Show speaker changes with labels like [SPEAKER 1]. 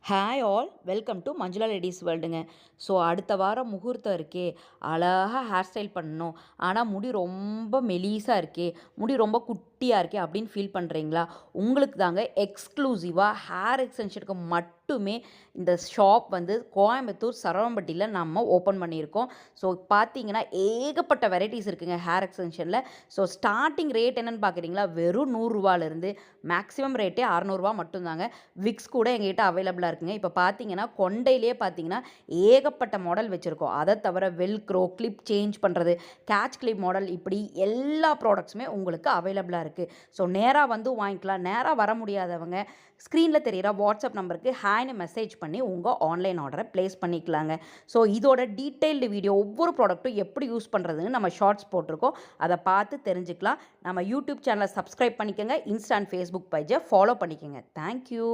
[SPEAKER 1] Hi all welcome to Manjula ladies வேர்ல்டுங்க. So அடுத்த வாரம் முகூர்த்தம் இருக்கே, அழகாக ஹேர் ஸ்டைல் பண்ணணும். ஆனால் முடி ரொம்ப மெலிசாக இருக்கே, முடி ரொம்ப குட்டியாக இருக்கே அப்படின்னு ஃபீல் பண்ணுறீங்களா? உங்களுக்கு தாங்க எக்ஸ்க்ளூசிவாக ஹேர் எக்ஸ்டென்ஷனுக்கு மட்டுமே இந்த ஷாப் வந்து கோயம்புத்தூர் சரவணம்பட்டியில் நம்ம ஓப்பன் பண்ணியிருக்கோம். ஸோ பார்த்தீங்கன்னா ஏகப்பட்ட வெரைட்டிஸ் இருக்குங்க ஹேர் எக்ஸ்டென்ஷனில். ஸோ ஸ்டார்டிங் ரேட் என்னென்னு பார்க்குறீங்களா? வெறும் ரூ. 100 மேக்ஸிமம் ரேட்டே ரூ. 600 மட்டும்தாங்க. விக்ஸ் கூட எங்ககிட்ட அவைலபிளாக இருக்குங்க. இப்போ பார்த்தீங்கன்னா கொண்டையிலேயே பார்த்தீங்கன்னா ஏகப்பட்ட மாடல் வச்சுருக்கோம். அதை தவிர வெல்க்ரோ, கிளிப் சேஞ்ச் பண்ணுறது, கேட்ச் கிளிப் மாடல், இப்படி எல்லா ப்ராடக்ட்ஸுமே உங்களுக்கு அவைலபிளாக இருக்குது. ஸோ நேராக வந்து வாங்கிக்கலாம். நேராக வர முடியாதவங்க ஸ்க்ரீனில் தெரிகிற வாட்ஸ்அப் நம்பருக்கு ஹாய்னு மெசேஜ் பண்ணி உங்கள் ஆன்லைன் ஆர்டரை ப்ளேஸ் பண்ணிக்கலாங்க. ஸோ இதோட டீட்டெயில்டு வீடியோ ஒவ்வொரு ப்ராடக்ட்டும் எப்படி யூஸ் பண்ணுறதுன்னு நம்ம ஷார்ட்ஸ் போட்டிருக்கோம். அதை பார்த்து தெரிஞ்சுக்கலாம். நம்ம யூடியூப் சேனலை சப்ஸ்கிரைப் பண்ணிக்கோங்க. இன்ஸ்டா அண்ட் ஃபேஸ்புக் பேஜை ஃபாலோ பண்ணிக்கோங்க. தேங்க்யூ.